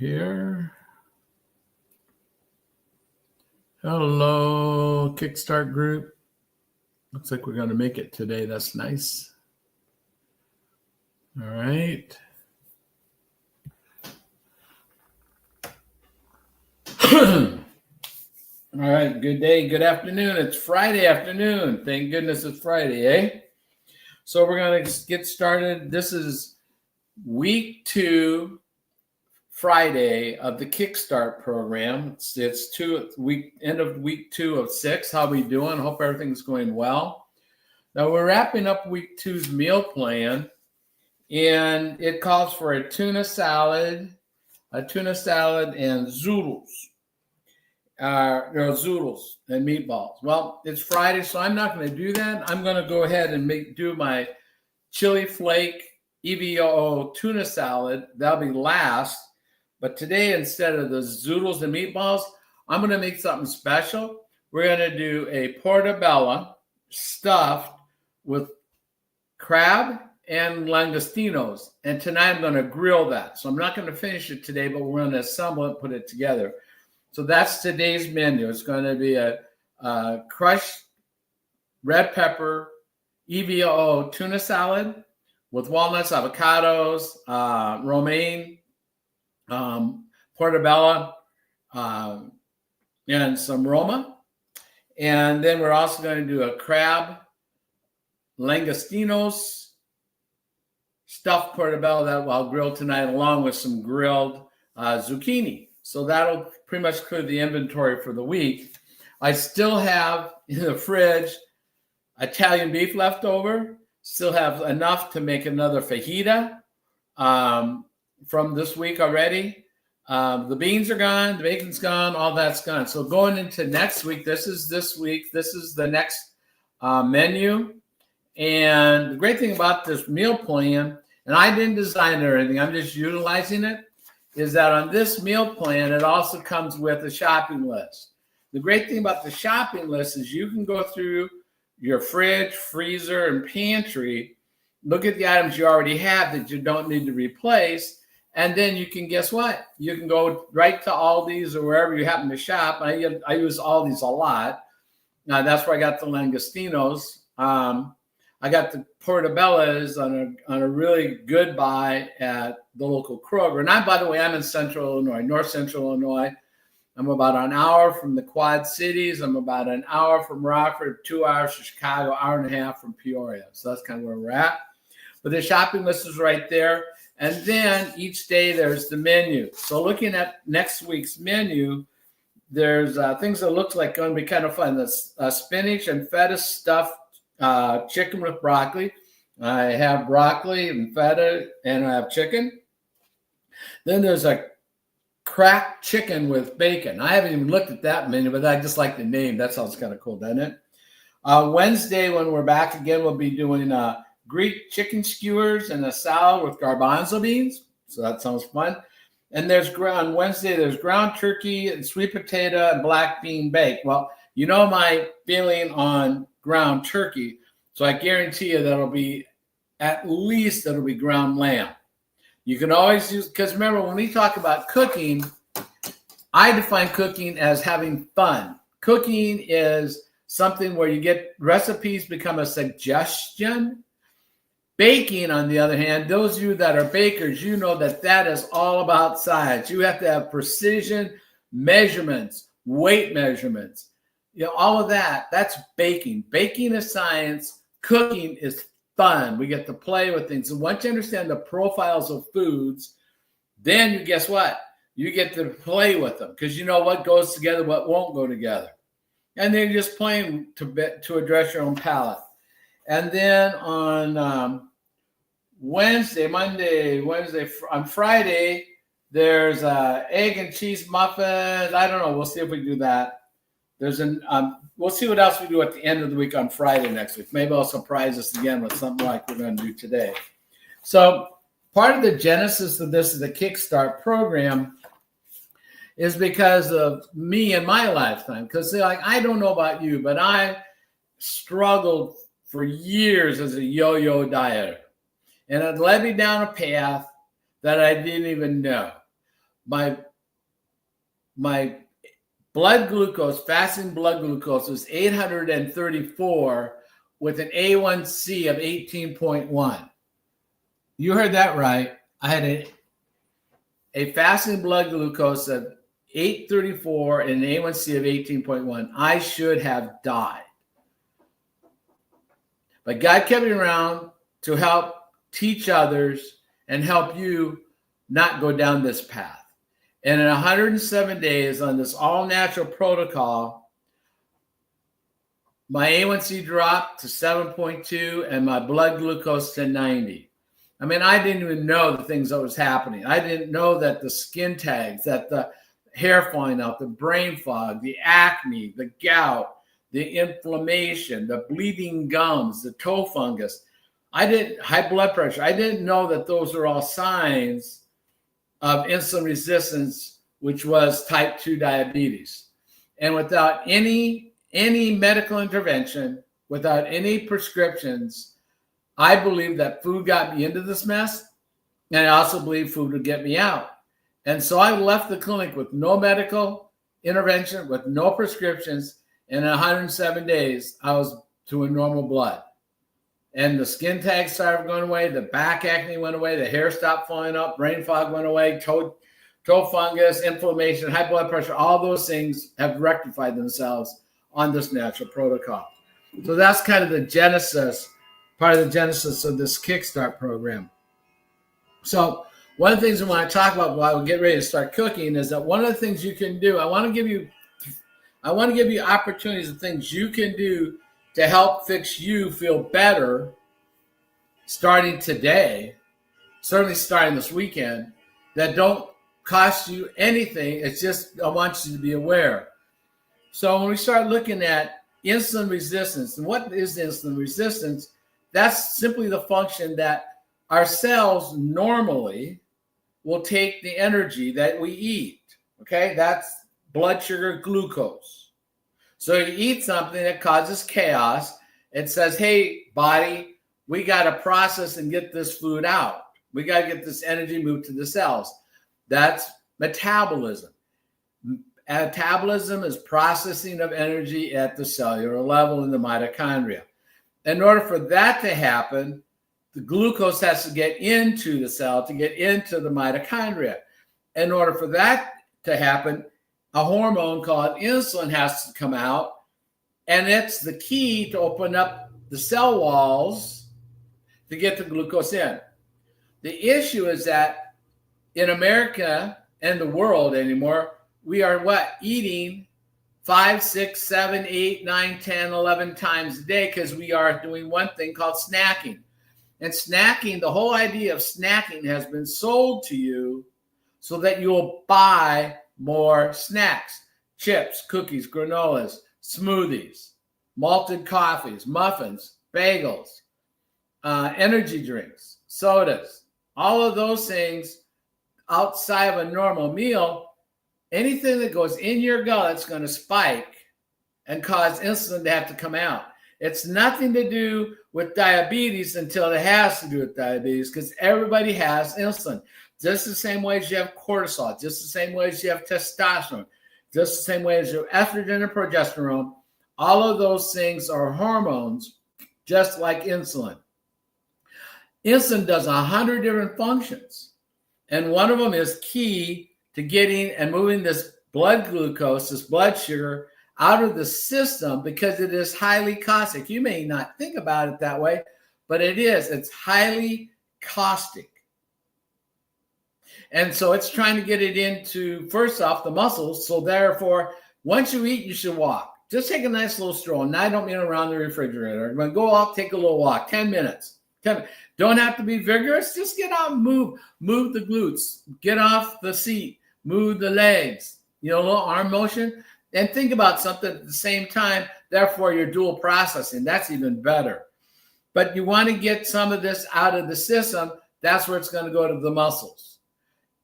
here. Hello, Kickstart group. Looks like we're going to make it today. That's nice. All right. All right. Good day. Good afternoon. It's Friday afternoon. Thank goodness it's Friday, eh? So we're going to get started. This is week 2, Friday of the Kickstart program. It's end of week 2 of 6. How we doing? Hope everything's going well. Now we're wrapping up week 2's meal plan, and it calls for a tuna salad and zoodles. Zoodles and meatballs. Well, it's Friday, so I'm not going to do that. I'm going to go ahead and do my chili flake evoo tuna salad. That'll be last. But today, instead of the zoodles and meatballs, I'm going to make something special. We're going to do a portobello stuffed with crab and langostinos. And tonight I'm going to grill that. So I'm not going to finish it today, but we're going to assemble it, put it together. So that's today's menu. It's going to be a crushed red pepper evoo tuna salad with walnuts, avocados, romaine, portobello, and some Roma. And then we're also going to do a crab langostinos stuffed portobello that I'll grill tonight, along with some grilled zucchini. So that'll pretty much clear the inventory for the week. I still have in the fridge Italian beef left over. Still have enough to make another fajita from this week already. The beans are gone, the bacon's gone, all that's gone. So going into next week, this is the next menu. And the great thing about this meal plan, and I didn't design it or anything, I'm just utilizing it, is that on this meal plan, it also comes with a shopping list. The great thing about the shopping list is you can go through your fridge, freezer, and pantry, look at the items you already have that you don't need to replace, and then you can, guess what? You can go right to Aldi's or wherever you happen to shop. I use Aldi's a lot. Now, that's where I got the langostinos. I got the portobellos on a really good buy at the local Kroger. And by the way, I'm in central Illinois, north central Illinois. I'm about an hour from the Quad Cities. I'm about an hour from Rockford, 2 hours from Chicago, hour and a half from Peoria. So that's kind of where we're at. But the shopping list is right there. And then each day there's the menu. So looking at next week's menu, there's things that look like going to be kind of fun. There's spinach and feta stuffed chicken with broccoli. I have broccoli and feta, and I have chicken. Then there's a cracked chicken with bacon. I haven't even looked at that menu, but I just like the name. That sounds kind of cool, doesn't it? Wednesday, when we're back again, we'll be doing Greek chicken skewers and a salad with garbanzo beans. So that sounds fun. And on Wednesday, there's ground turkey and sweet potato and black bean bake. Well, you know my feeling on ground turkey. So I guarantee you that'll be ground lamb. You can always use, because remember, when we talk about cooking, I define cooking as having fun. Cooking is something where you get recipes become a suggestion. Baking, on the other hand, those of you that are bakers, you know that is all about science. You have to have precision measurements, weight measurements. You know, all of that, that's baking. Baking is science. Cooking is fun. We get to play with things. And once you understand the profiles of foods, then you guess what? You get to play with them because you know what goes together, what won't go together. And then you're just playing to address your own palate. And then on on Friday, there's egg and cheese muffins. I don't know. We'll see if we do that. We'll see what else we do at the end of the week on Friday next week. Maybe I'll surprise us again with something like we're going to do today. So part of the genesis of this is the Kickstart program is because of me and my lifetime. Because I don't know about you, but I struggled for years as a yo-yo dieter. And it led me down a path that I didn't even know. my my blood glucose, fasting blood glucose, was 834 with an A1C of 18.1. You heard that right. I had a fasting blood glucose of 834 and an A1C of 18.1. I should have died. But God kept me around to help teach others and help you not go down this path. And in 107 days on this all-natural protocol, my A1C dropped to 7.2 and my blood glucose to 90. I mean, I didn't even know the things that was happening. I didn't know that the skin tags, that the hair falling out, the brain fog, the acne, the gout, the inflammation, the bleeding gums, the toe fungus. High blood pressure. I didn't know that those are all signs of insulin resistance, which was type 2 diabetes. And without any medical intervention, without any prescriptions, I believe that food got me into this mess. And I also believe food would get me out. And so I left the clinic with no medical intervention, with no prescriptions. And in 107 days, I was to a normal blood. And the skin tags started going away. The back acne went away. The hair stopped falling up. Brain fog went away. Toe fungus, inflammation, high blood pressure, all those things have rectified themselves on this natural protocol. So that's kind of the genesis, part of the genesis of this Kickstart program. So one of the things we want to talk about while we get ready to start cooking is that one of the things you can do, I want to give you opportunities of things you can do to help fix you feel better starting today, certainly starting this weekend, that don't cost you anything. It's just, I want you to be aware. So when we start looking at insulin resistance, and what is insulin resistance? That's simply the function that our cells normally will take the energy that we eat. Okay, that's blood sugar, glucose. So you eat something that causes chaos. It says, hey, body, we got to process and get this food out. We got to get this energy moved to the cells. That's metabolism. Metabolism is processing of energy at the cellular level in the mitochondria. In order for that to happen, the glucose has to get into the cell, to get into the mitochondria. In order for that to happen, a hormone called insulin has to come out, and it's the key to open up the cell walls to get the glucose in. The issue is that in America and the world anymore, we are eating 5, 6, 7, 8, 9, 10, 11 times a day because we are doing one thing called snacking. And snacking, the whole idea of snacking has been sold to you so that you'll buy more snacks, chips, cookies, granolas, smoothies, malted coffees, muffins, bagels, energy drinks, sodas, all of those things outside of a normal meal. Anything that goes in your gut is going to spike and cause insulin to have to come out. It's nothing to do with diabetes until it has to do with diabetes, because everybody has insulin. Just the same way as you have cortisol, just the same way as you have testosterone, just the same way as you have estrogen and progesterone. All of those things are hormones, just like insulin. Insulin does 100 different functions, and one of them is key to getting and moving this blood glucose, this blood sugar, out of the system, because it is highly caustic. You may not think about it that way, but it is. It's highly caustic. And so it's trying to get it into, first off, the muscles. So therefore, once you eat, you should walk. Just take a nice little stroll. And I don't mean around the refrigerator. I'm going to go out, take a little walk, 10 minutes. Don't have to be vigorous. Just get out and move. Move the glutes. Get off the seat. Move the legs. A little arm motion. And think about something at the same time. Therefore, you're dual processing. That's even better. But you want to get some of this out of the system. That's where it's going to go to the muscles.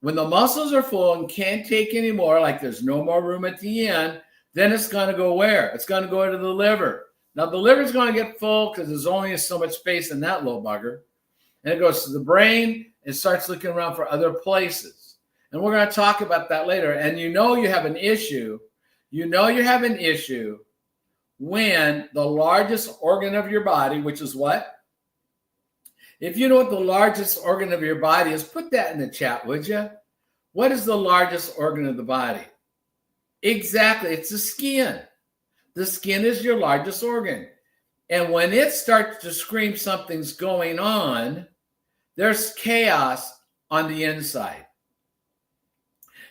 When the muscles are full and can't take any more, like there's no more room at the end, then it's going to go where? It's going to go to the liver. Now, the liver is going to get full because there's only so much space in that little bugger. And it goes to the brain and starts looking around for other places. And we're going to talk about that later. And you know you have an issue. You know you have an issue when the largest organ of your body, which is what? If you know what the largest organ of your body is, put that in the chat, would you? What is the largest organ of the body? Exactly, it's the skin. The skin is your largest organ. And when it starts to scream something's going on, there's chaos on the inside.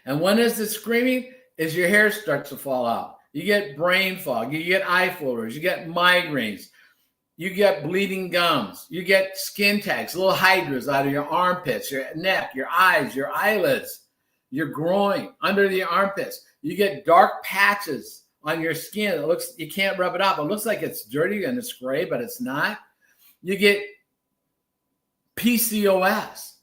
And when is it screaming? Is your hair starts to fall out. You get brain fog, you get eye floaters, you get migraines, you get bleeding gums, you get skin tags, little hydras out of your armpits, your neck, your eyes, your eyelids, your groin, under the armpits. You get dark patches on your skin. It looks, you can't rub it off. It looks like it's dirty and it's gray, but it's not. You get PCOS.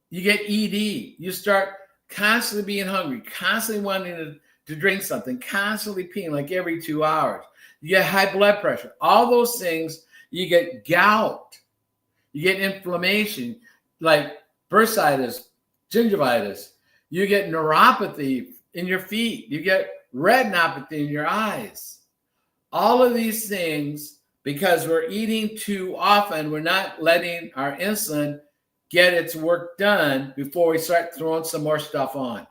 You get ED. You start constantly being hungry, constantly wanting to drink something, constantly peeing like every 2 hours. You get high blood pressure. All those things. You get gout. You get inflammation like bursitis, gingivitis. You get neuropathy in your feet. You get retinopathy in your eyes. All of these things, because we're eating too often, we're not letting our insulin get its work done before we start throwing some more stuff on.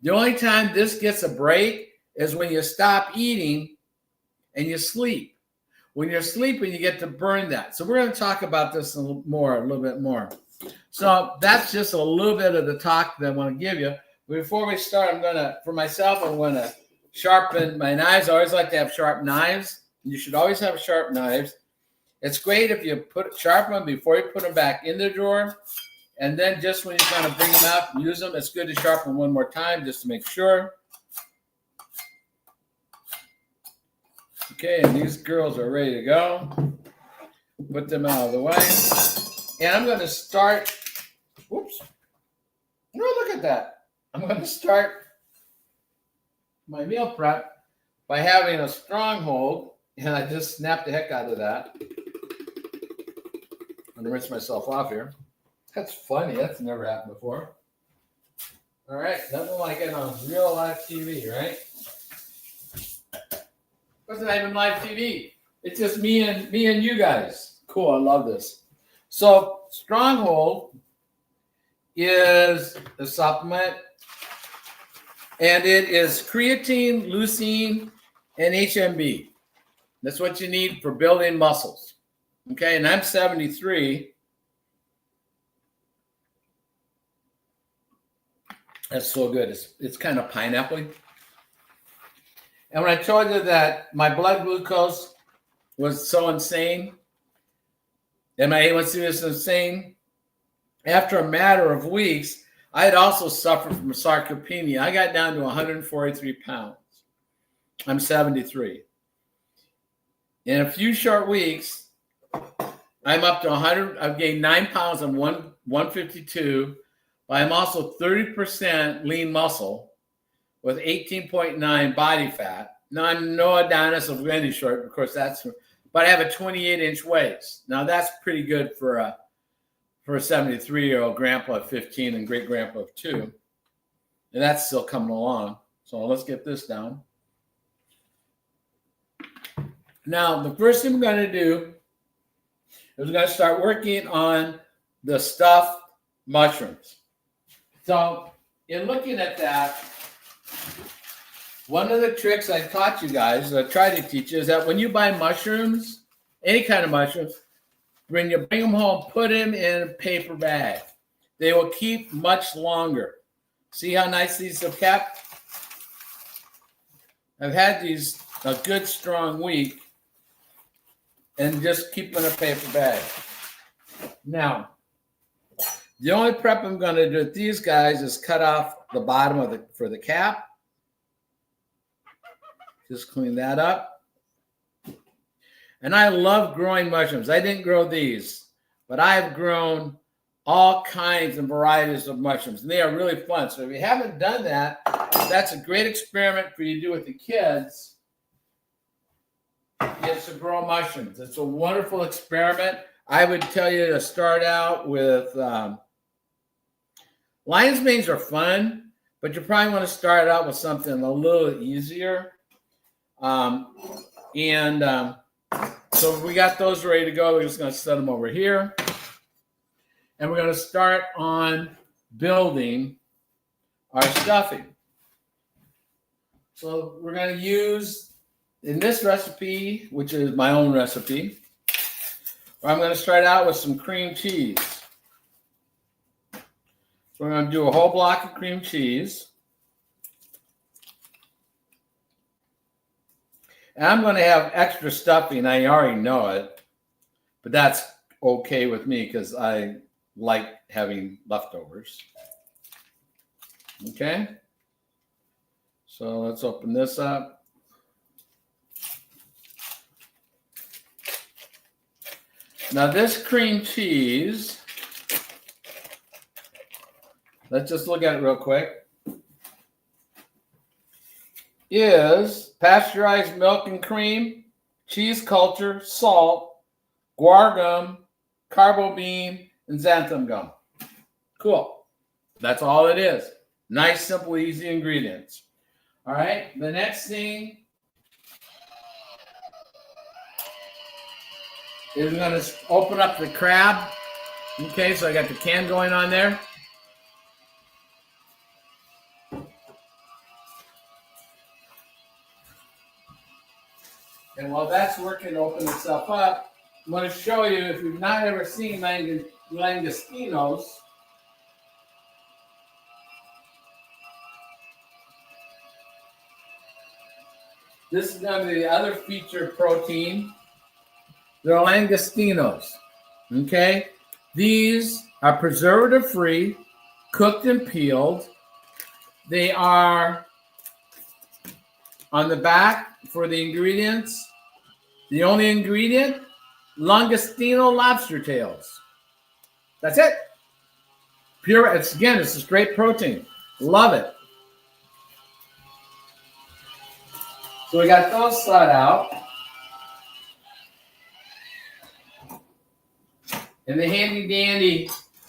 The only time this gets a break is when you stop eating and you sleep. When you're sleeping, you get to burn that. So we're going to talk about this a little bit more. So that's just a little bit of the talk that I want to give you. Before we start, I'm going to, for myself, I'm going to sharpen my knives. I always like to have sharp knives. You should always have sharp knives. It's great if you sharpen them before you put them back in the drawer. And then just when you kind of bring them out, use them. It's good to sharpen one more time just to make sure. Okay, and these girls are ready to go. Put them out of the way. And I'm going to start, whoops. Oh, look at that. I'm going to start my meal prep by having a stronghold. And I just snapped the heck out of that. I'm going to rinse myself off here. That's funny. That's never happened before. All right. Nothing like it on real live TV, right? It's not even live TV. It's just me and you guys. Cool. I love this. So Stronghold is a supplement, and it is creatine, leucine, and HMB. That's what you need for building muscles. Okay, and I'm 73. That's so good. It's kind of pineapple-y. And when I told you that my blood glucose was so insane, and my A1C was insane, after a matter of weeks, I had also suffered from sarcopenia. I got down to 143 pounds. I'm 73. In a few short weeks, I'm up to 100. I've gained 9 pounds. I'm 152, but I'm also 30% lean muscle with 18.9 body fat. Now, I'm no Adonis of any sort, of course, but I have a 28-inch waist. Now, that's pretty good for a 73-year-old grandpa of 15 and great-grandpa of 2. And that's still coming along. So let's get this down. Now, the first thing we're going to do is we're going to start working on the stuffed mushrooms. So in looking at that, one of the tricks I taught you guys, I try to teach you, is that when you buy mushrooms, any kind of mushrooms, when you bring them home, put them in a paper bag. They will keep much longer. See how nice these have kept? I've had these a good strong week, and just keep them in a paper bag. Now, the only prep I'm going to do with these guys is cut off the bottom for the cap. Just clean that up. And I love growing mushrooms. I didn't grow these, but I've grown all kinds and varieties of mushrooms, and they are really fun. So if you haven't done that, that's a great experiment for you to do with the kids. Is to grow mushrooms. It's a wonderful experiment. I would tell you to start out with lion's manes are fun, but you probably want to start out with something a little easier. So we got those ready to go. We're just going to set them over here. And we're going to start on building our stuffing. So we're going to use, in this recipe, which is my own recipe, I'm going to start out with some cream cheese. So we're going to do a whole block of cream cheese. And I'm going to have extra stuffing. I already know it, but that's okay with me because I like having leftovers. Okay. So let's open this up. Now this cream cheese, let's just look at it real quick, is pasteurized milk and cream, cheese culture, salt, guar gum, carbo bean, and xanthan gum. Cool. That's all it is. Nice, simple, easy ingredients. All right. The next thing is I'm going to open up the crab. Okay, so I got the can going on there. And while that's working to open itself up, I'm going to show you, if you've not ever seen langostinos, this is going to be the other featured protein. They're langostinos. Okay? These are preservative-free, cooked and peeled. They are on the back for the ingredients. The only ingredient, langostino lobster tails. That's it. Pure, it's a straight protein. Love it. So we got those thawed out. And the handy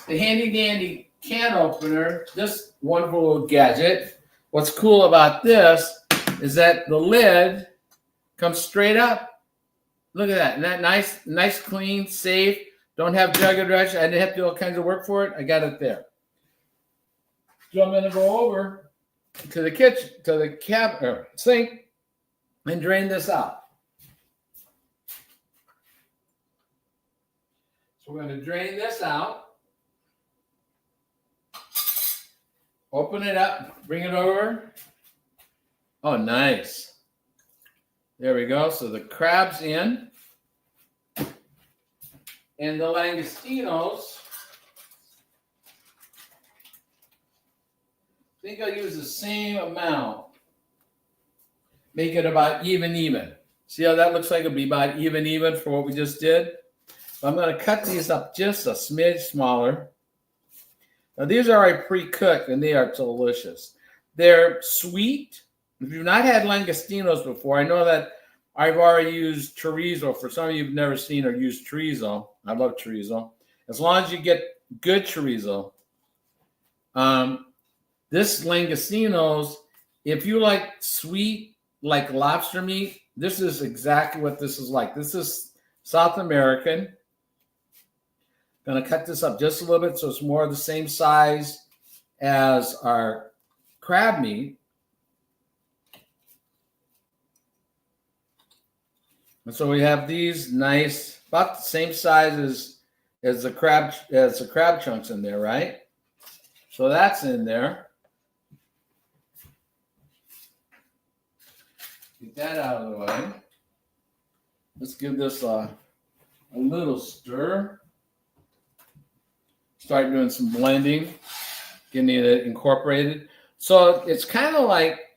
dandy can opener, this wonderful little gadget. What's cool about this is that the lid comes straight up. Look at that. Isn't that nice, clean, safe. Don't have jagged edge. I didn't have to do all kinds of work for it. I got it there. So I'm going to go over to the kitchen, to the sink, and drain this out. So we're going to drain this out. Open it up. Bring it over. Oh, nice. There we go. So the crab's in. And the langostinos, I think I'll use the same amount. Make it about even. See how that looks like it'll be about even for what we just did? I'm going to cut these up just a smidge smaller. Now, these are already pre-cooked, and they are delicious. They're sweet. If you've not had langostinos before, I know that I've already used chorizo. For some of you who've never seen or used chorizo, I love chorizo. As long as you get good chorizo. This langostinos, if you like sweet, like lobster meat, this is exactly what this is like. This is South American. Going to cut this up just a little bit so it's more the same size as our crab meat. And so we have these nice, about the same size as the crab chunks in there, right? So that's in there. Get that out of the way. Let's give this a little stir. Start doing some blending, getting it incorporated. So it's kind of like,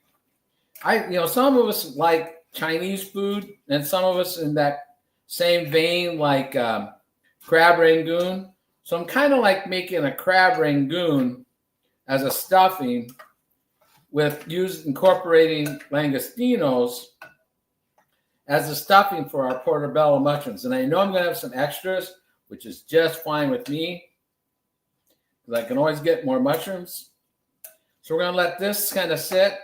some of us like Chinese food, and some of us in that same vein like crab rangoon. So I'm kind of like making a crab rangoon as a stuffing with incorporating langostinos as a stuffing for our portobello mushrooms. And I know I'm going to have some extras, which is just fine with me, because I can always get more mushrooms. So we're going to let this kind of sit,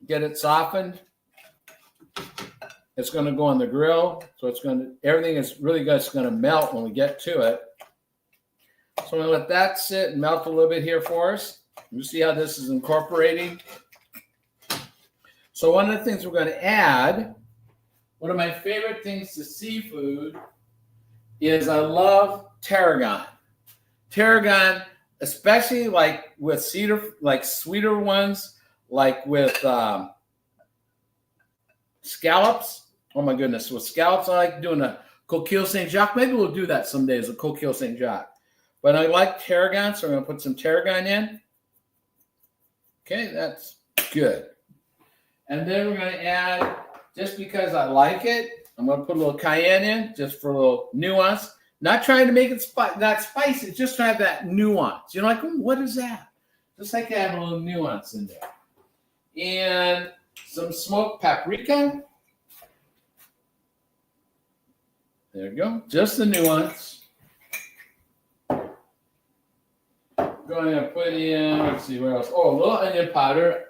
get it softened. It's going to go on the grill. So it's going to, everything is really just going to melt when we get to it. So I'm going to let that sit and melt a little bit here for us. You see how this is incorporating. So one of the things we're going to add, one of my favorite things to seafood is I love tarragon. Tarragon, especially like with cedar, like sweeter ones, like with scallops. Oh my goodness, with scallops, I like doing a coquille Saint Jacques. Maybe we'll do that someday as a coquille Saint Jacques. But I like tarragon, so I'm going to put some tarragon in. Okay, that's good. And then we're going to add, just because I like it, I'm going to put a little cayenne in, just for a little nuance. Not trying to make it that spicy, just to have that nuance. You're like, what is that? Just like to have a little nuance in there. And some smoked paprika. There you go. Just the nuance. Going to put in, let's see where else. Oh, a little onion powder.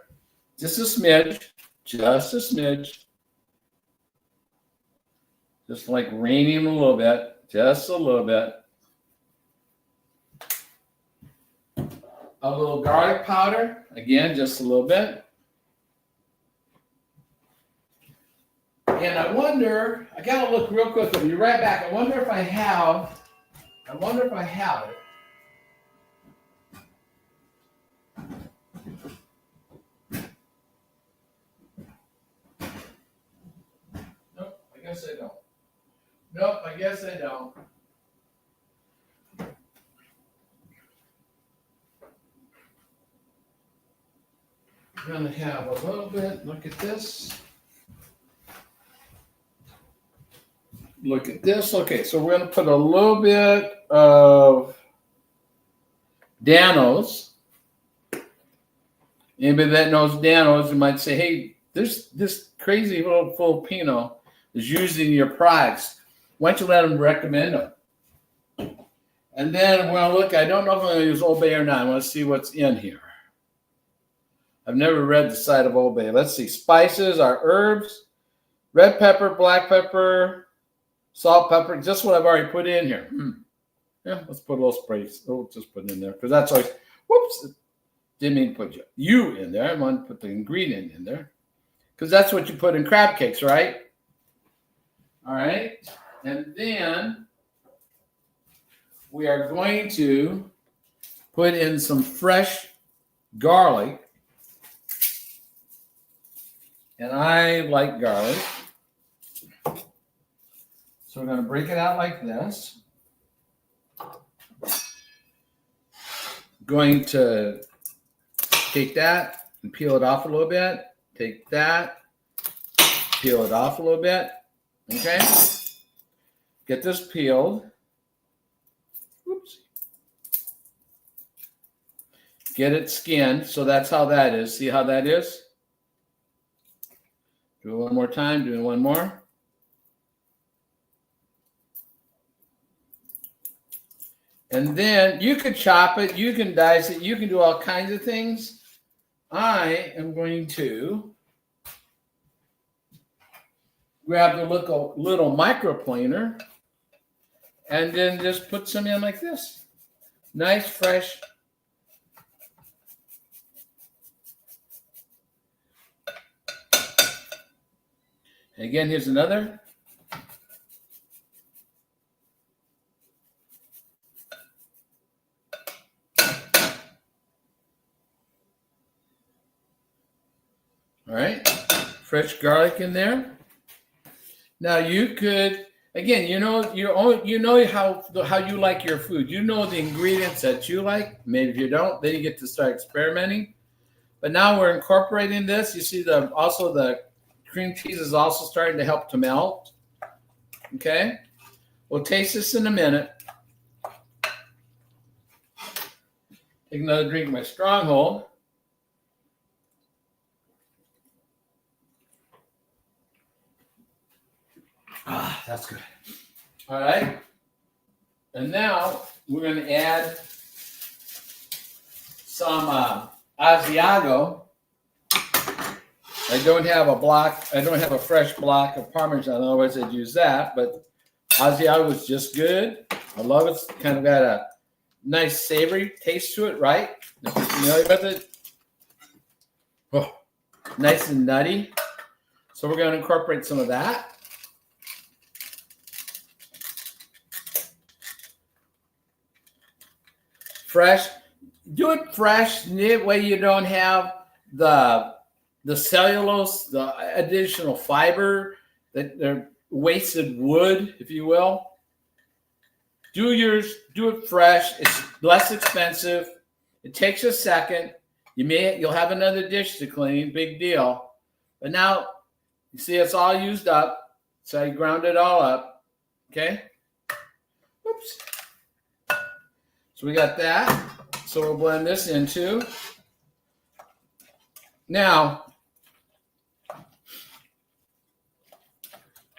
Just a smidge. Just a smidge. Just like raining a little bit. Just a little bit. A little garlic powder. Again, just a little bit. And I wonder, I got to look real quick. I'll be right back. I wonder if I have it. Nope, I guess I don't. Nope, I guess I don't. I'm going to have a little bit. Look at this. Look at this. Okay, so we're going to put a little bit of Danos. Anybody that knows Danos, you might say, hey, this crazy little Filipino is using your products. Why don't you let them recommend them? And then we're going to look, I don't know if I'm going to use Old Bay or not. I want to see what's in here. I've never read the side of Old Bay. Let's see. Spices are herbs, red pepper, black pepper, salt, pepper, just what I've already put in here. Yeah, let's put a little spray. We'll just put it in there because that's always, whoops, didn't mean to put you in there. I want to put the ingredient in there because that's what you put in crab cakes, right? All right. And then we are going to put in some fresh garlic. And I like garlic. So we're going to break it out like this. Going to take that and peel it off a little bit. Take that, peel it off a little bit. Okay? Get this peeled. Oops. Get it skinned. So that's how that is. See how that is? Do it one more time. Do it one more. And then you could chop it. You can dice it. You can do all kinds of things. I am going to grab the little microplaner and then just put some in like this. Nice, fresh. Again, here's another. All right, fresh garlic in there. Now you could, again, you know how you like your food. You know the ingredients that you like. Maybe if you don't, then you get to start experimenting. But now we're incorporating this. You see also the cream cheese is also starting to help to melt. Okay, we'll taste this in a minute. Take another drink of my Stronghold. Ah, that's good. All right. And now we're going to add some Asiago. I don't have a fresh block of Parmesan, otherwise I'd use that, but Asiago is just good. I love it. It's kind of got a nice savory taste to it, right? If you're familiar with it. Oh, nice and nutty. So we're going to incorporate some of that. Fresh. Do it fresh. That way you don't have the cellulose, the additional fiber, the wasted wood, if you will. Do it fresh. It's less expensive. It takes a second. You'll have another dish to clean, big deal. But now you see it's all used up. So I ground it all up. Okay? Oops. So we got that. So we'll blend this in too. Now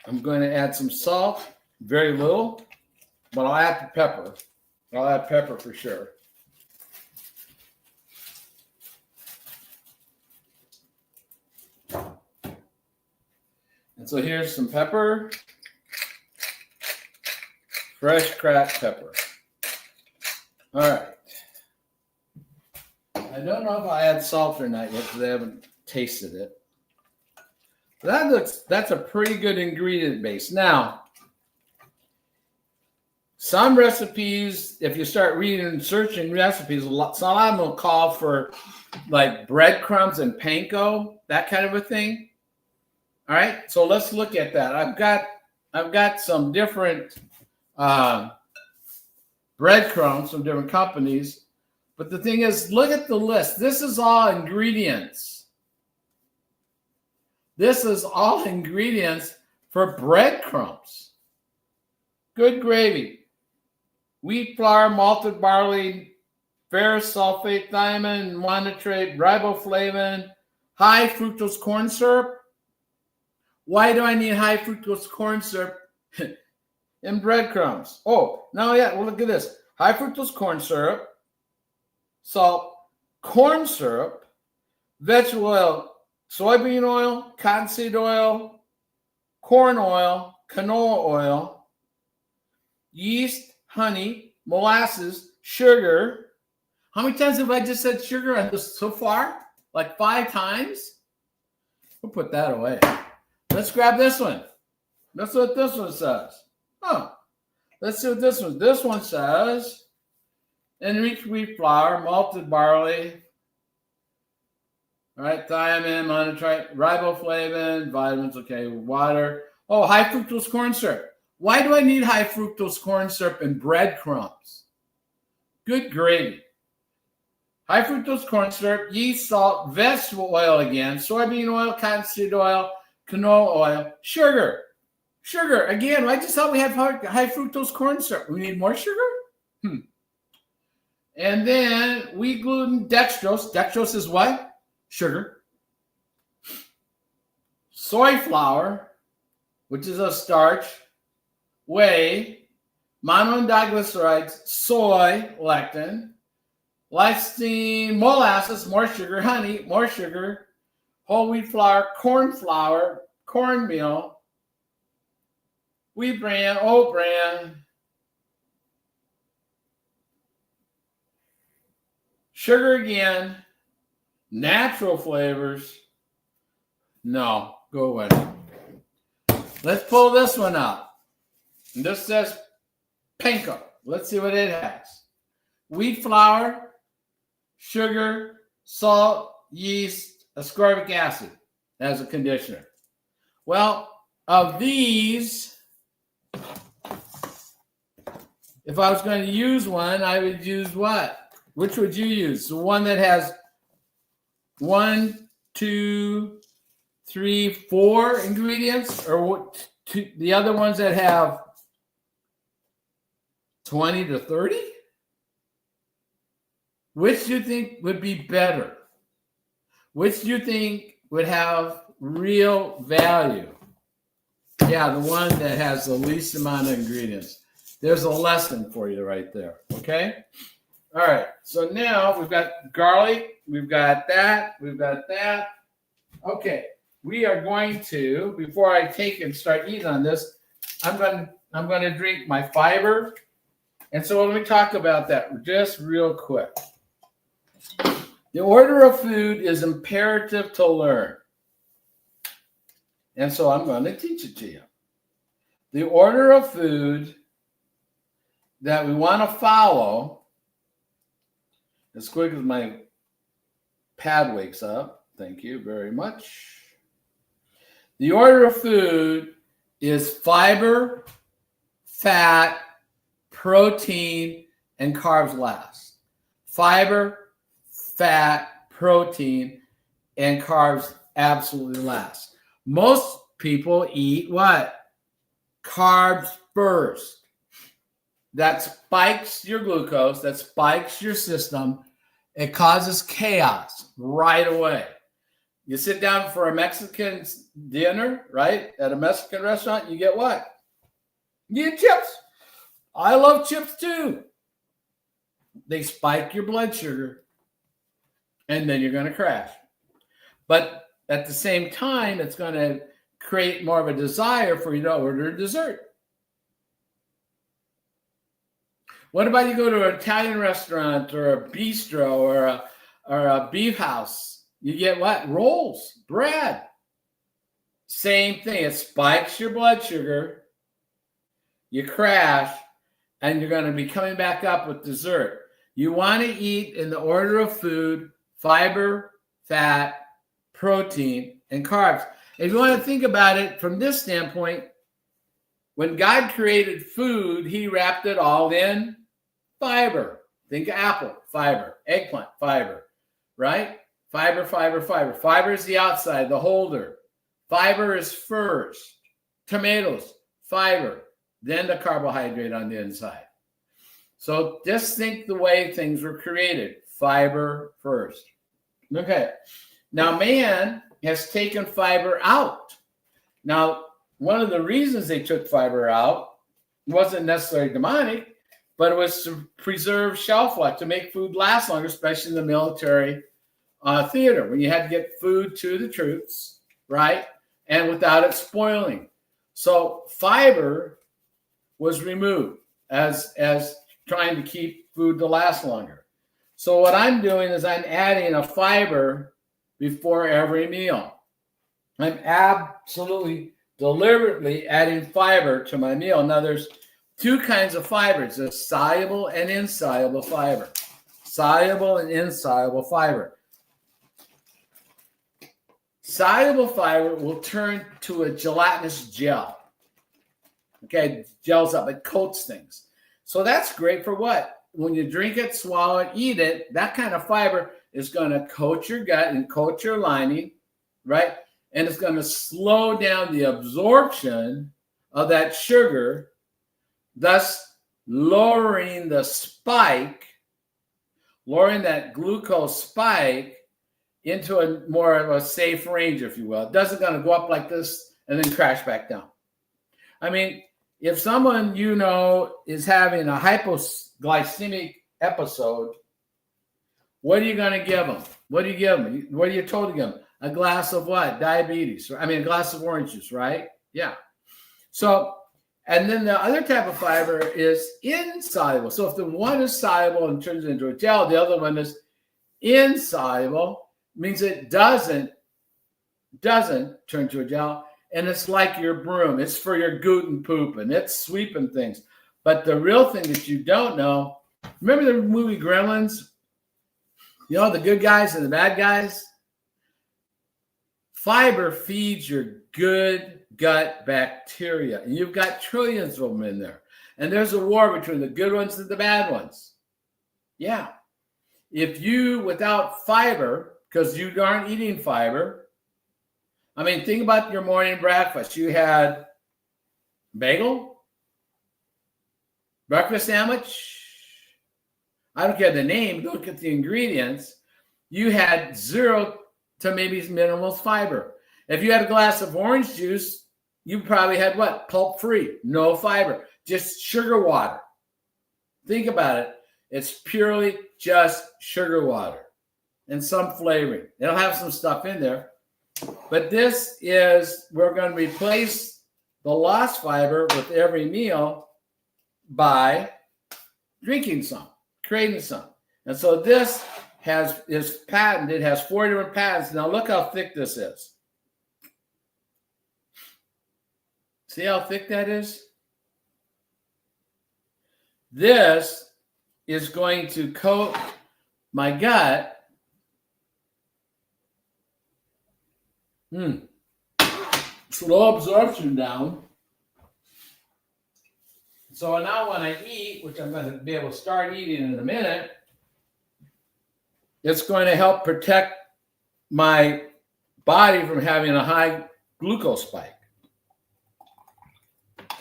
I'm going to add some salt, very little, but I'll add the pepper. I'll add pepper for sure. And so here's some pepper, fresh cracked pepper. All right. I don't know if I add salt or not yet because I haven't tasted it. That's a pretty good ingredient base. Now, some recipes, if you start reading and searching recipes, some of them will call for like breadcrumbs and panko, that kind of a thing. All right, so let's look at that. I've got some different breadcrumbs from different companies, but the thing is, look at the list. This is all ingredients. This is all ingredients for breadcrumbs. Good gravy. Wheat flour, malted barley, ferrous sulfate, thiamine, monotrate, riboflavin, high fructose corn syrup. Why do I need high fructose corn syrup in breadcrumbs? Oh, now well, look at this. High fructose corn syrup, salt, corn syrup, vegetable oil, soybean oil, cottonseed oil, corn oil, canola oil, yeast, honey, molasses, sugar. How many times have I just said sugar on this so far? Like 5 times? We'll put that away. Let's grab this one. That's what this one says. Oh, let's see what this one. This one says enriched wheat flour, malted barley, all right, thiamine, monotrate, riboflavin, vitamins, okay, water. Oh, high fructose corn syrup. Why do I need high fructose corn syrup in breadcrumbs? Good gravy. High fructose corn syrup, yeast, salt, vegetable oil again, soybean oil, cottonseed oil, canola oil, sugar. Sugar, again, I just thought we had high fructose corn syrup. We need more sugar? And then wheat gluten, dextrose. Dextrose is what? Sugar. Soy flour, which is a starch. Whey, monodiglycerides, soy, lectin, lysine, molasses, more sugar, honey, more sugar, whole wheat flour, cornmeal, wheat bran, oat bran, sugar again, natural flavors. No, go away. Let's pull this one out. And this says panko. Let's see what it has. Wheat flour, sugar, salt, yeast, ascorbic acid as a conditioner. Well, of these, if I was going to use one, I would use what? Which would you use? The one that has 1, 2, 3, 4 ingredients, or the other ones that have 20 to 30? Which do you think would be better? Which do you think would have real value? Yeah, the one that has the least amount of ingredients. There's a lesson for you right there, okay? All right. So now we've got garlic. We've got that. We've got that. Okay. We are going to, before I take and start eating on this, I'm going to drink my fiber. And so let me talk about that just real quick. The order of food is imperative to learn. And so I'm going to teach it to you. The order of food that we want to follow, as quick as my pad wakes up, thank you very much. The order of food is fiber, fat, protein, and carbs last. Fiber, fat, protein, and carbs absolutely last. Most people eat what? Carbs first. That spikes your glucose, that spikes your system. It causes chaos right away. You sit down for a Mexican dinner, right? At a Mexican restaurant, you get what? You get chips. I love chips too. They spike your blood sugar, and then you're going to crash. But at the same time, it's going to create more of a desire for you to order dessert. What about you go to an Italian restaurant or a bistro or a beef house? You get what? Rolls, bread. Same thing. It spikes your blood sugar. You crash, and you're going to be coming back up with dessert. You want to eat in the order of food: fiber, fat, protein, and carbs. If you want to think about it from this standpoint, when God created food, he wrapped it all in fiber. Think apple, fiber. Eggplant, fiber. Right? Fiber, fiber, fiber. Fiber is the outside, the holder. Fiber is first. Tomatoes, fiber. Then the carbohydrate on the inside. So just think the way things were created. Fiber first. Okay. Now man has taken fiber out. Now, one of the reasons they took fiber out wasn't necessarily demonic, but it was to preserve shelf life, to make food last longer, especially in the military theater, when you had to get food to the troops, right? And without it spoiling. So fiber was removed as trying to keep food to last longer. So what I'm doing is I'm adding a fiber before every meal. I'm absolutely deliberately adding fiber to my meal. Now there's two kinds of fibers. There's soluble and insoluble fiber. Soluble and insoluble fiber. Soluble fiber will turn to a gelatinous gel. Okay, it gels up, it coats things. So that's great for what? When you drink it, swallow it, eat it, that kind of fiber is going to coat your gut and coat your lining, right? And it's going to slow down the absorption of that sugar, thus lowering the spike, lowering that glucose spike into a more of a safe range, if you will. It doesn't going to go up like this and then crash back down. I mean, if someone you know is having a hypoglycemic episode, what are you going to give them? What do you give them? What are you told to give them? A glass of what? Diabetes. I mean, a glass of orange juice, right? Yeah. So, and then the other type of fiber is insoluble. So if the one is soluble and turns into a gel, the other one is insoluble, means it doesn't turn to a gel. And it's like your broom. It's for your goot poop, and it's sweeping things. But the real thing that you don't know, remember the movie Gremlins? You know, the good guys and the bad guys? Fiber feeds your good gut bacteria. And you've got trillions of them in there. And there's a war between the good ones and the bad ones. Yeah. If you, without fiber, because you aren't eating fiber, I mean, think about your morning breakfast. You had bagel, breakfast sandwich. I don't care the name. Look at the ingredients. You had 0 to maybe minimal fiber. If you had a glass of orange juice, you probably had what? Pulp free, no fiber, just sugar water. Think about it. It's purely just sugar water and some flavoring. It'll have some stuff in there. But this is, we're going to replace the lost fiber with every meal by drinking some, creating some. And so this is patented. It has 4 different patents. Now look how thick this is. See how thick that is? This is going to coat my gut. Slow absorption down. So now when I eat, which I'm going to be able to start eating in a minute, it's going to help protect my body from having a high glucose spike.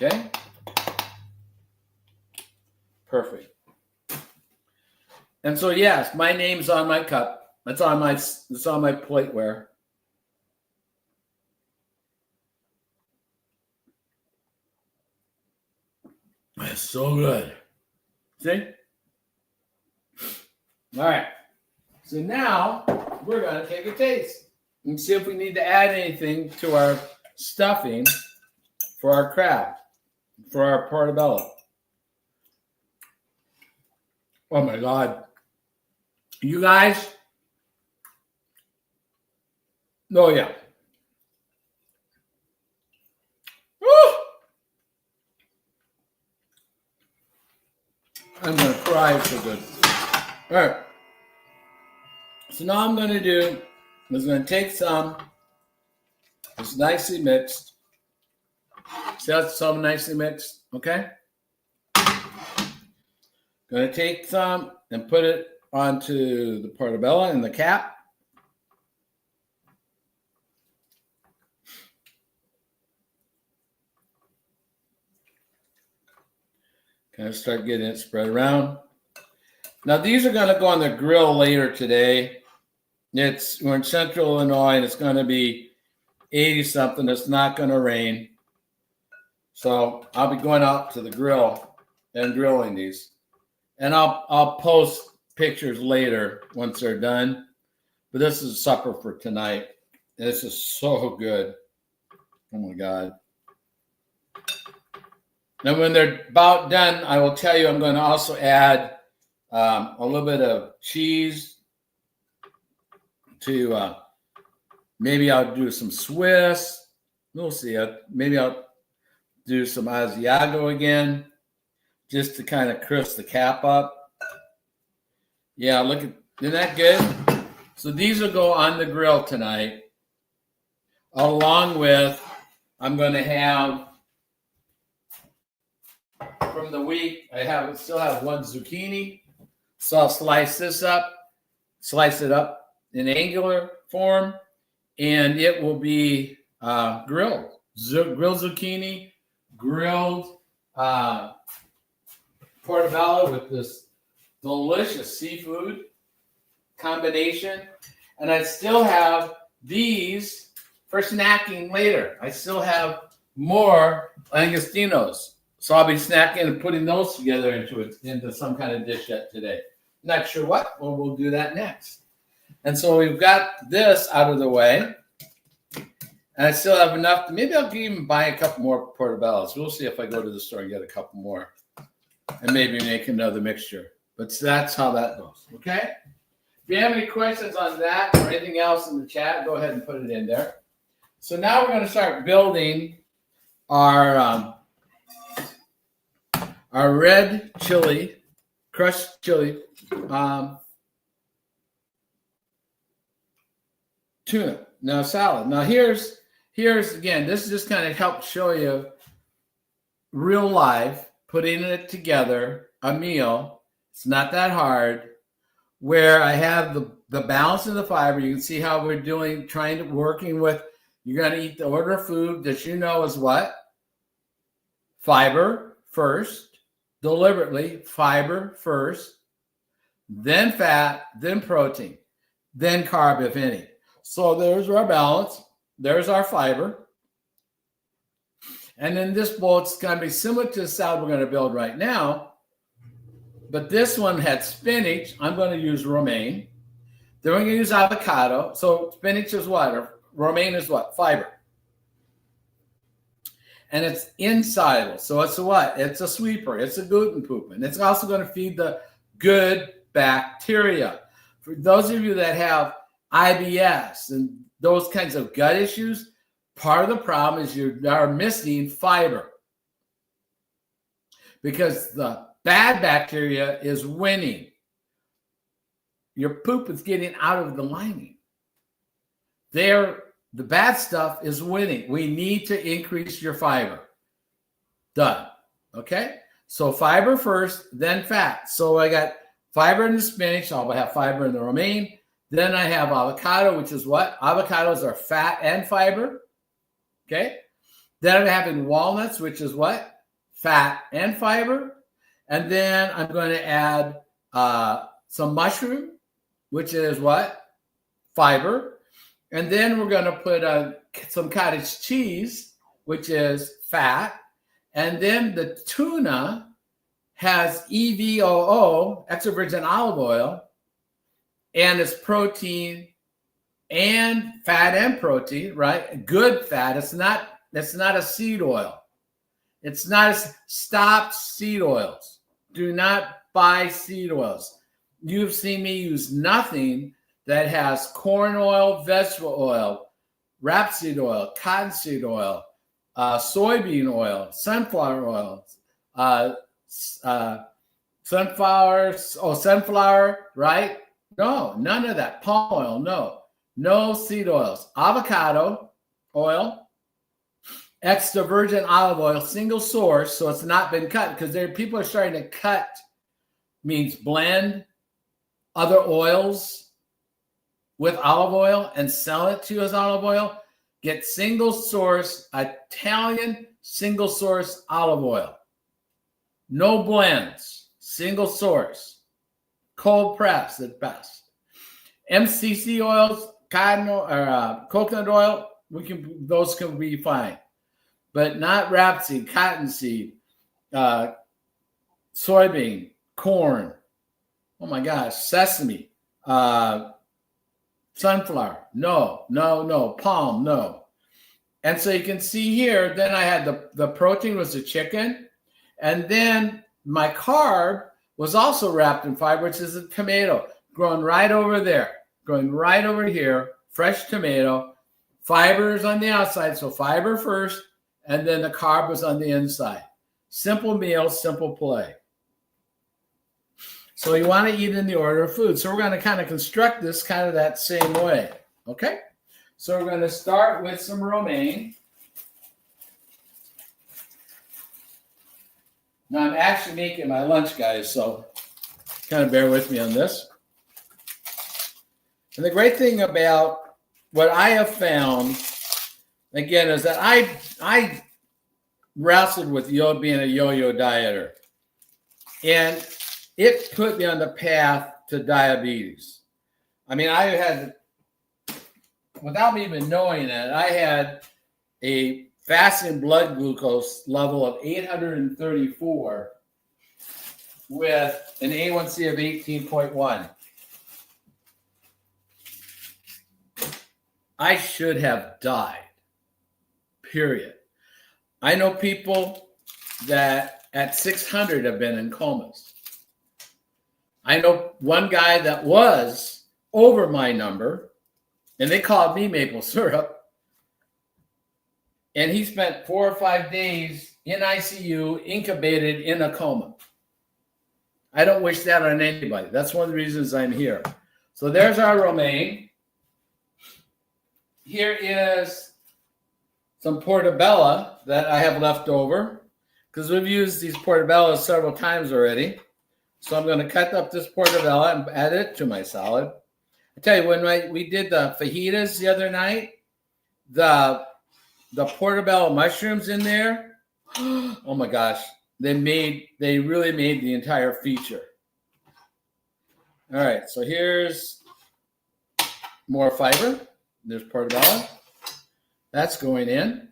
Okay? Perfect. And so yes, my name's on my cup. It's on my plateware. It's so good. See? All right. So now we're going to take a taste and see if we need to add anything to our stuffing for our crab, for our portobello. Oh my God. You guys. Oh yeah. Woo! I'm going to cry. It's so good. All right. So now I'm going to do is going to take some. It's nicely mixed. See how it's so nicely mixed? Okay. Going to take some and put it onto the portobello and the cap. Kind of start getting it spread around. Now these are going to go on the grill later today. We're in Central Illinois and it's going to be 80 something. It's not going to rain. So I'll be going out to the grill and grilling these. And I'll post pictures later once they're done. But this is supper for tonight. This is so good. Oh my God. Now when they're about done, I will tell you I'm going to also add a little bit of cheese to maybe I'll do some Swiss. We'll see. Maybe I'll do some Asiago again just to kind of crisp the cap up. Yeah, look at, isn't that good? So these will go on the grill tonight along with, I'm going to have from the week, still have one zucchini. So I'll slice it up in angular form, and it will be grilled. Grilled zucchini, grilled portobello with this delicious seafood combination. And I still have these for snacking later. I still have more langostinos. So I'll be snacking and putting those together into some kind of dish yet today. Not sure what, but we'll do that next. And so we've got this out of the way. And I still have enough. Maybe I'll even buy a couple more portobellos. We'll see if I go to the store and get a couple more. And maybe make another mixture. But that's how that goes. Okay? If you have any questions on that or anything else in the chat, go ahead and put it in there. So now we're going to start building our red chili, crushed chili, tuna. Now salad. Now here's again, this just kind of helps show you real life, putting it together, a meal. It's not that hard. Where I have the balance of the fiber. You can see how we're working with, you're going to eat the order of food that you know is what? Fiber first, deliberately, fiber first, then fat, then protein, then carb, if any. So there's our balance. There's our fiber. And then this bowl, it's going to be similar to the salad we're going to build right now. But this one had spinach. I'm going to use romaine. Then we're going to use avocado. So spinach is what? Or romaine is what? Fiber. And it's insoluble. So it's a what? It's a sweeper. It's a gluten pooper. And it's also going to feed the good bacteria. For those of you that have IBS and those kinds of gut issues, part of the problem is you are missing fiber. Because the bad bacteria is winning. Your poop is getting out of the lining. The bad stuff is winning. We need to increase your fiber. Done. Okay? So fiber first, then fat. So I got fiber in the spinach. I'll have fiber in the romaine. Then I have avocado, which is what? Avocados are fat and fiber. Okay? Then I'm having walnuts, which is what? Fat and fiber. And then I'm going to add some mushroom, which is what? Fiber. And then we're going to put some cottage cheese, which is fat. And then the tuna has evoo, extra virgin olive oil, and it's protein and fat and protein, right? Good fat. It's not a seed oil. It's not stop seed oils. Do not buy seed oils. You've seen me use nothing that has corn oil, vegetable oil, rapeseed oil, cottonseed oil, soybean oil, sunflower oil, sunflower, right? No, none of that. Palm oil, no. No seed oils. Avocado oil, extra virgin olive oil, single source, so it's not been cut, because people are starting to cut, means blend other oils with olive oil and sell it to you as olive oil. Get single source, Italian single source olive oil. No blends, single source, cold press at best. MCC oils, cotton or coconut oil, those can be fine, but not rapeseed, cottonseed, soybean, corn. Oh my gosh, sesame, sunflower, no, palm, no. And so you can see here, then I had the protein was the chicken, and then my carb was also wrapped in fiber, which is a tomato, growing right over there, growing right over here, fresh tomato. Fiber is on the outside, so fiber first, and then the carb was on the inside. Simple meal, simple play. So you want to eat in the order of food. So we're going to kind of construct this kind of that same way. Okay? So we're going to start with some romaine. Now I'm actually making my lunch, guys, so kind of bear with me on this. And the great thing about what I have found, again, is that I wrestled with being a yo-yo dieter. And it put me on the path to diabetes. I mean, I had, without me even knowing it, I had a fasting blood glucose level of 834 with an A1C of 18.1. I should have died, period. I know people that at 600 have been in comas. I know one guy that was over my number, and they called me maple syrup, and he spent 4 or 5 days in ICU, incubated in a coma. I don't wish that on anybody. That's one of the reasons I'm here. So there's our romaine. Here is some portobello that I have left over, because we've used these portobellos several times already. So I'm going to cut up this portobello and add it to my salad. I tell you, when we did the fajitas the other night, the portobello mushrooms in there, oh my gosh, they really made the entire feature. All right, so here's more fiber. There's portobello. That's going in.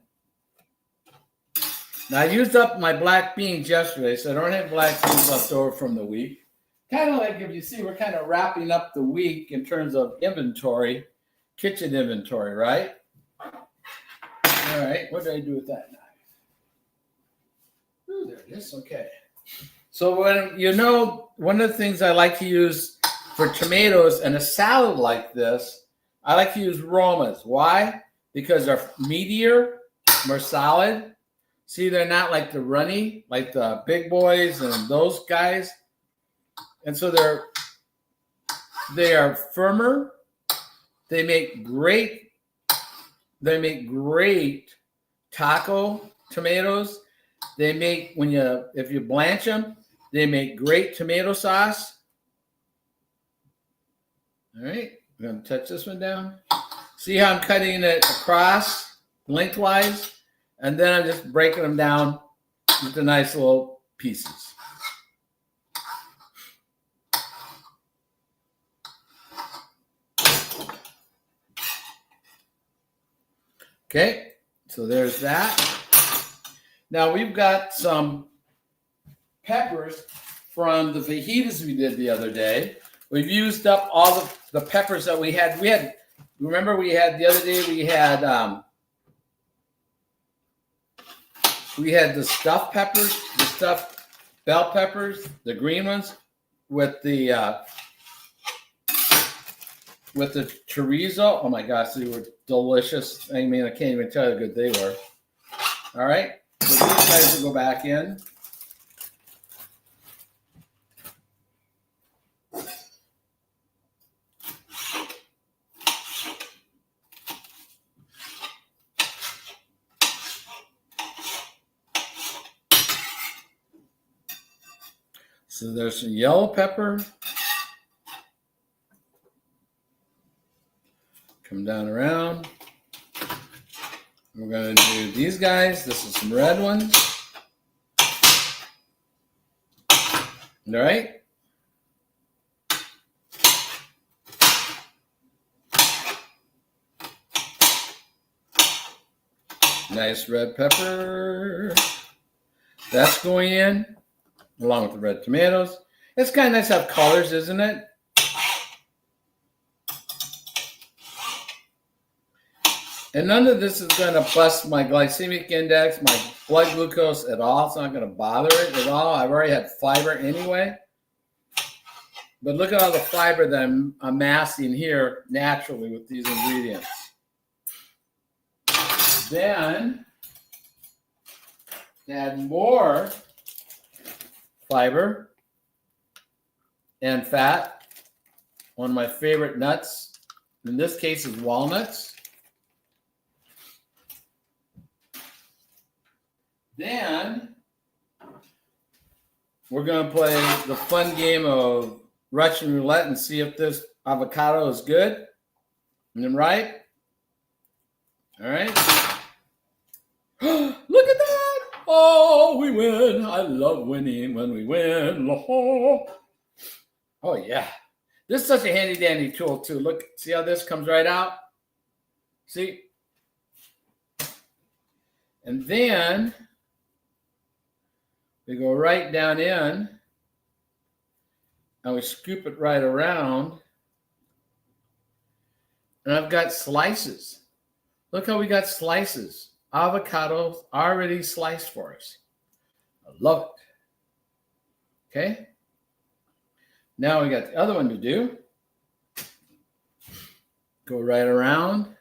Now, I used up my black beans yesterday, so I don't have black beans left over from the week. kind of like, if you see, we're kind of wrapping up the week in terms of inventory, kitchen inventory, right? All right, what did I do with that knife? Oh, there it is. Okay. So one of the things I like to use for tomatoes in a salad like this, I like to use Romas. Why? Because they're meatier, more solid. See, they're not like the runny, like the big boys and those guys. And so they are firmer. They make great taco tomatoes. They make, if you blanch them, they make great tomato sauce. All right, I'm going to touch this one down. See how I'm cutting it across, lengthwise, and then I'm just breaking them down into nice little pieces. Okay, so there's that. Now we've got some peppers from the fajitas we did the other day. We've used up all the peppers that we had. Remember we had the other day, we had the stuffed peppers, the stuffed bell peppers, the green ones with the chorizo. Oh my gosh, they were delicious. I mean, I can't even tell you how good they were. All right, so these guys will go back in. So there's some yellow pepper. Come down around. We're going to do these guys. This is some red ones. All right. Nice red pepper. That's going in along with the red tomatoes. It's kind of nice to have colors, isn't it? And none of this is going to bust my glycemic index, my blood glucose at all. It's not going to bother it at all. I've already had fiber anyway. But look at all the fiber that I'm amassing here naturally with these ingredients. Then, to add more fiber and fat, one of my favorite nuts, in this case, is walnuts. Then we're going to play the fun game of Russian roulette and see if this avocado is good and ripe. All right. Look at that. Oh, we win. I love winning when we win. Oh, yeah. This is such a handy dandy tool, too. Look, see how this comes right out? See? And then we go right down in and we scoop it right around. And I've got slices. Look how we got slices. Avocados already sliced for us. I love it. Okay. Now we got the other one to do. Go right around.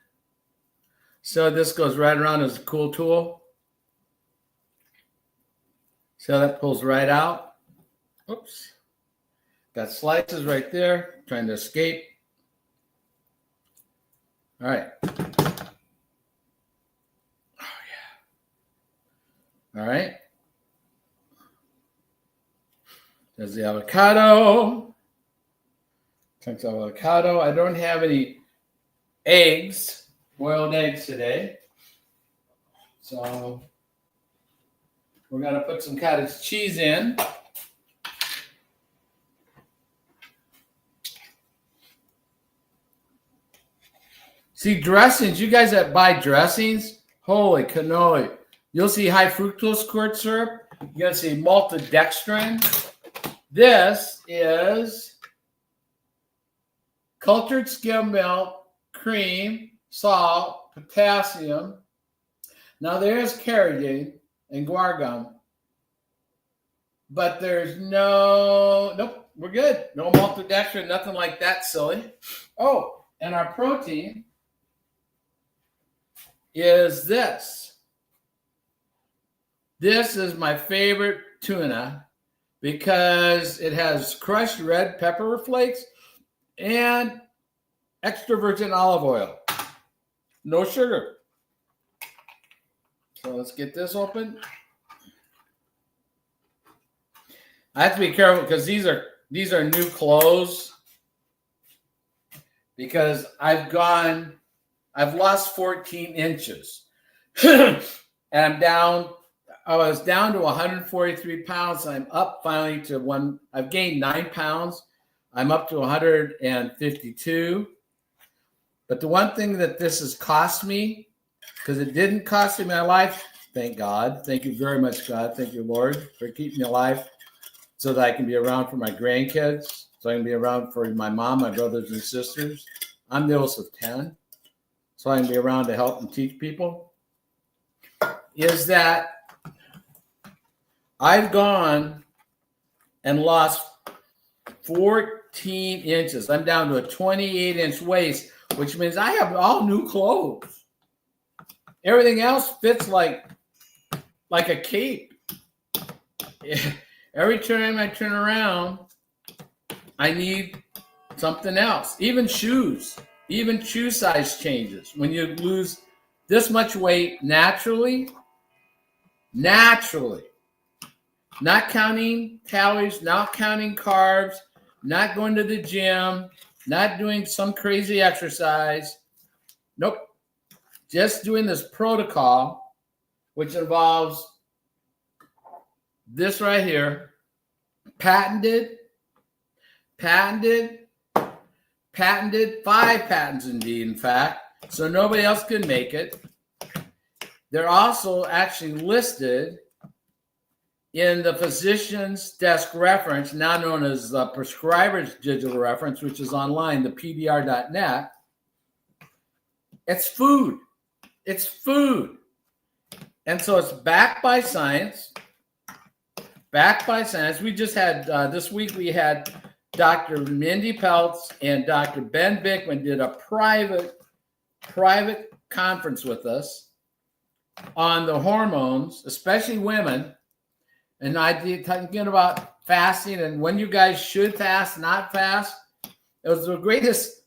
So this goes right around as a cool tool. See how that pulls right out? Oops. Got slices right there, trying to escape. All right. Oh, yeah. All right. There's the avocado. Chunks of avocado. I don't have any eggs, boiled eggs today. So we're going to put some cottage cheese in. See, dressings, you guys that buy dressings, holy cannoli. You'll see high fructose corn syrup. You're going to see maltodextrin. This is cultured skim milk, cream, salt, potassium. Now there's carrageenan and guar, but there's nope, we're good. No maltodextrin, nothing like that silly. Oh, and our protein is this. This is my favorite tuna because it has crushed red pepper flakes and extra virgin olive oil. No sugar. So let's get this open. I have to be careful because these are new clothes because I've lost 14 inches. And I was down to 143 pounds. I'm up finally to I've gained 9 pounds. I'm up to 152. But the one thing that this has cost me, because it didn't cost me my life, thank God. Thank you very much, God. Thank you, Lord, for keeping me alive so that I can be around for my grandkids, so I can be around for my mom, my brothers and sisters. I'm the oldest of 10, so I can be around to help and teach people, is that I've gone and lost 14 inches. I'm down to a 28-inch waist, which means I have all new clothes. Everything else fits like a cape. Every time I turn around, I need something else. Even shoes. Even shoe size changes. When you lose this much weight naturally, not counting calories, not counting carbs, not going to the gym, not doing some crazy exercise. Nope. Just doing this protocol, which involves this right here. Patented, 5 patents indeed, in fact. So nobody else can make it. They're also actually listed in the physician's desk reference, now known as the prescriber's digital reference, which is online, the pdr.net. It's food. It's food. And so it's backed by science. Backed by science. We just had, this week we had Dr. Mindy Peltz and Dr. Ben Bickman did a private conference with us on the hormones, especially women. And I did talking about fasting and when you guys should fast, not fast. It was the greatest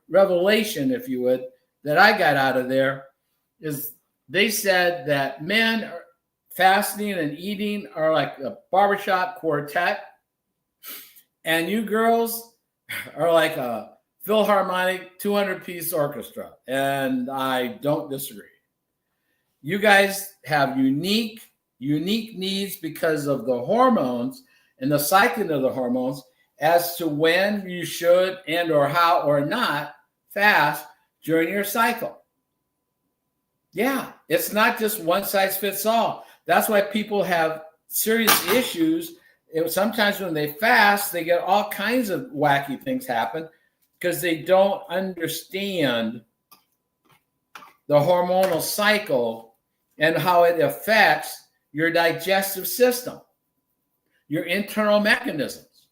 revelation, if you would, that I got out of there is they said that men are fasting and eating are like a barbershop quartet, and you girls are like a Philharmonic 200-piece orchestra. And I don't disagree. You guys have unique needs because of the hormones and the cycling of the hormones as to when you should and or how or not fast during your cycle. Yeah, it's not just one size fits all. That's why people have serious issues. Sometimes when they fast, they get all kinds of wacky things happen because they don't understand the hormonal cycle and how it affects your digestive system, your internal mechanisms.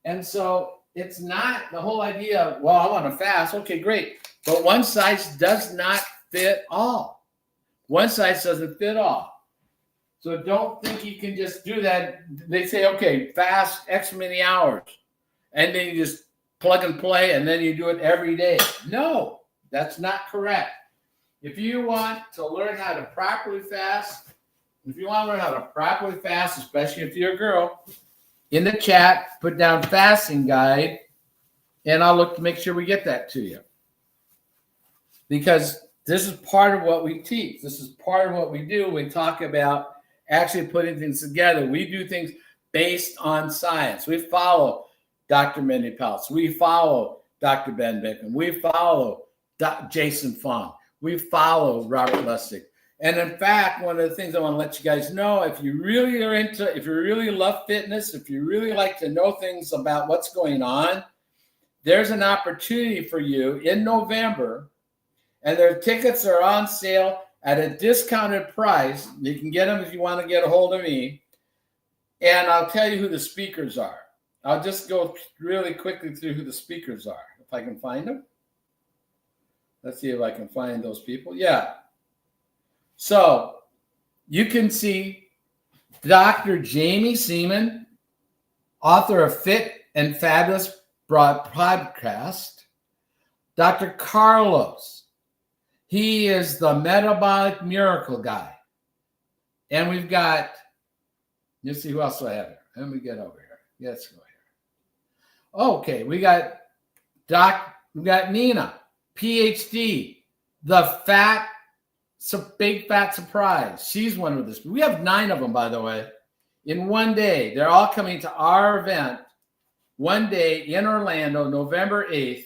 And so it's not the whole idea of, well, I want to fast. Okay, great. But one size does not fit all. One size doesn't fit all. So don't think you can just do that. They say, okay, fast X many hours. And then you just plug and play and then you do it every day. No, that's not correct. If you want to learn how to properly fast, especially if you're a girl, in the chat, put down fasting guide, and I'll look to make sure we get that to you. Because this is part of what we teach. This is part of what we do. We talk about actually putting things together. We do things based on science. We follow Dr. Mindy Peltz. We follow Dr. Ben Bickman. We follow Jason Fung. We follow Robert Lustig. And in fact, one of the things I want to let you guys know, if you really love fitness, if you really like to know things about what's going on, there's an opportunity for you in November, and their tickets are on sale at a discounted price. You can get them if you want to get a hold of me. And I'll tell you who the speakers are. I'll just go really quickly through who the speakers are, if I can find them. Let's see if I can find those people. Yeah. So you can see Dr. Jamie Seaman, author of Fit and Fabulous Broad Podcast. Dr. Carlos, he is the metabolic miracle guy. And we've got, let's see who else do I have here. Let me get over here. Let's go here. Okay, we got Nina, PhD, big fat surprise. She's one of this. We have 9 of them, by the way, in one day. They're all coming to our event one day in Orlando, November 8th.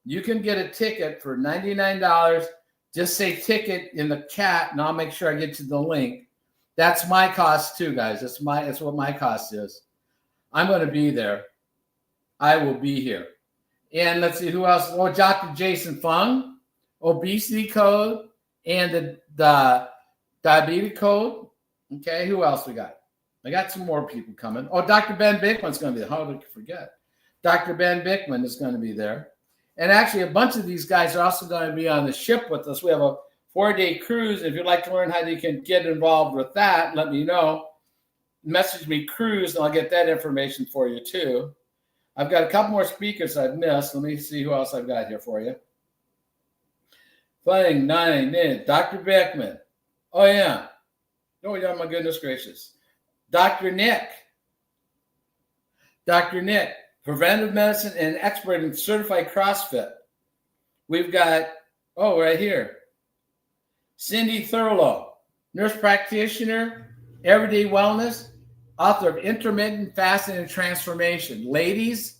You can get a ticket for $99. Just say ticket in the chat, and I'll make sure I get you the link. That's my cost too, guys. That's what my cost is. I'm going to be there. I will be here. And let's see who else. Oh, Dr. Jason Fung, obesity code, and the diabetes code. Okay, who else we got? I got some more people coming. Oh, Dr. Ben Bickman's going to be there. How did I forget? Dr. Ben Bickman is going to be there. And actually, a bunch of these guys are also going to be on the ship with us. We have a 4-day cruise. If you'd like to learn how you can get involved with that, let me know. Message me cruise, and I'll get that information for you too. I've got a couple more speakers I've missed. Let me see who else I've got here for you. Playing 9 in. Dr. Beckman. Oh, yeah. Oh, yeah, my goodness gracious. Dr. Nick. Dr. Nick, preventive medicine and expert in certified CrossFit. We've got, right here. Cindy Thurlow, nurse practitioner, everyday wellness, author of Intermittent Fasting and Transformation. Ladies,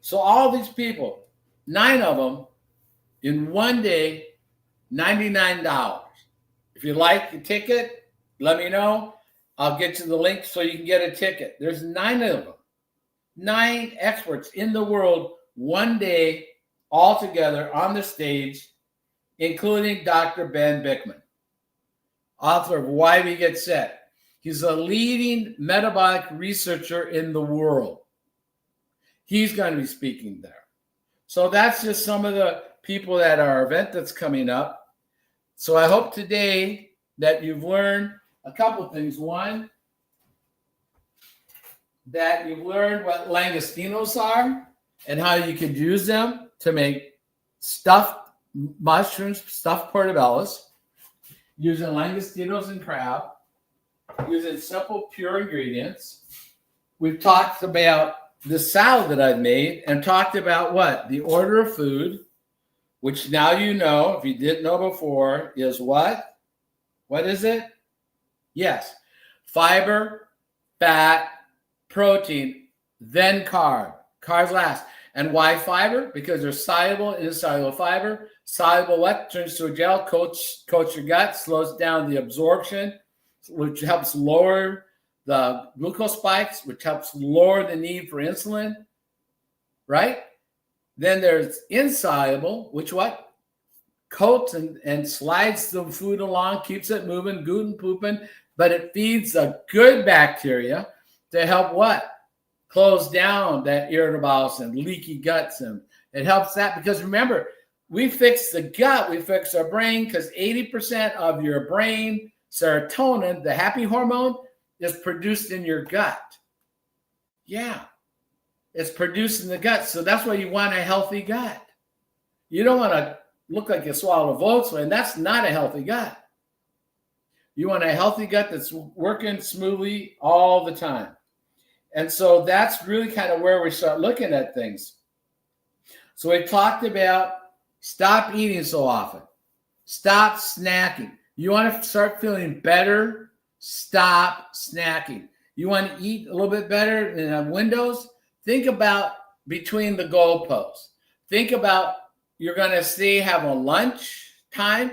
so all these people, 9 of them in one day, $99. If you like the ticket, let me know. I'll get you the link so you can get a ticket. There's 9 of them, 9 experts in the world, one day, all together on the stage, including Dr. Ben Bickman, author of Why We Get Sick. He's a leading metabolic researcher in the world. He's going to be speaking there. So that's just some of the people at our event that's coming up. So I hope today that you've learned a couple of things. One, that you've learned what langostinos are and how you could use them to make stuffed mushrooms, stuffed portobellos, using langostinos and crab, using simple, pure ingredients. We've talked about the salad that I've made and talked about what? The order of food, which now you know, if you didn't know before, is what? What is it? Yes. Fiber, fat, protein, then carb. Carbs last. And why fiber? Because they're soluble, insoluble fiber. Soluble what? Turns to a gel, coats your gut, slows down the absorption, which helps lower the glucose spikes, which helps lower the need for insulin, right? Then there's insoluble, which what? Coats and slides the food along, keeps it moving, gluten pooping, but it feeds the good bacteria to help what? Close down that irritable and leaky guts. And it helps that because remember, we fix the gut, we fix our brain because 80% of your brain serotonin, the happy hormone, is produced in your gut. Yeah, it's produced in the gut. So that's why you want a healthy gut. You don't want to look like you swallow Volkswagen. That's not a healthy gut. You want a healthy gut that's working smoothly all the time. And so that's really kind of where we start looking at things. So we talked about stop eating so often. Stop snacking. You want to start feeling better? Stop snacking. You want to eat a little bit better in windows? Think about between the goalposts. Think about you're going to have a lunch time.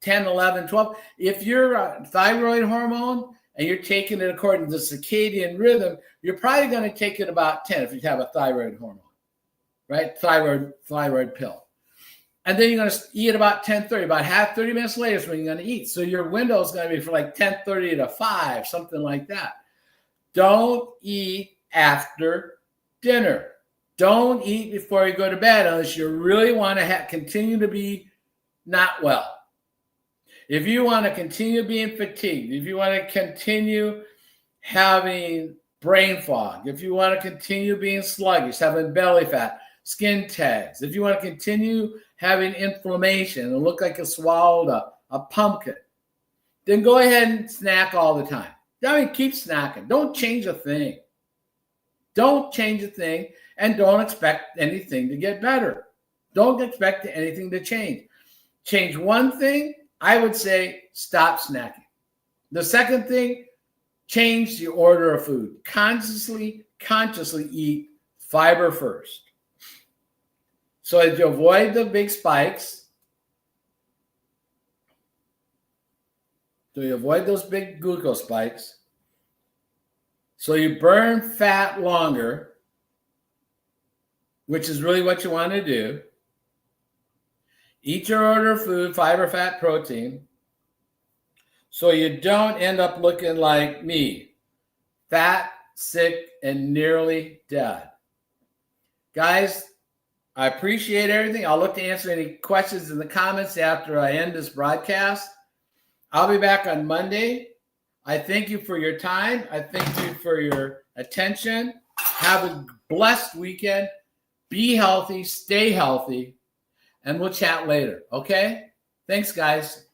10, 11, 12. If you're a thyroid hormone and you're taking it according to the circadian rhythm, you're probably going to take it about 10 if you have a thyroid hormone, right? Thyroid pill. And then you're going to eat about 10:30, about 30 minutes later is when you're going to eat. So your window is going to be for like 10:30 to 5, something like that. Don't eat after dinner. Don't eat before you go to bed unless you really want to continue to be not well. If you want to continue being fatigued, if you want to continue having brain fog, if you want to continue being sluggish, having belly fat, skin tags, if you want to continue having inflammation and look like you swallowed a pumpkin, then go ahead and snack all the time. I mean, keep snacking. Don't change a thing. Don't change a thing, and don't expect anything to get better. Don't expect anything to change. Change one thing, I would say stop snacking. The second thing, change the order of food. Consciously eat fiber first. So as you avoid the big spikes, so you avoid those big glucose spikes, so you burn fat longer, which is really what you want to do. Eat your order of food, fiber, fat, protein, so you don't end up looking like me, fat, sick, and nearly dead. Guys, I appreciate everything. I'll look to answer any questions in the comments after I end this broadcast. I'll be back on Monday. I thank you for your time. I thank you for your attention. Have a blessed weekend. Be healthy, stay healthy, and we'll chat later, okay? Thanks, guys.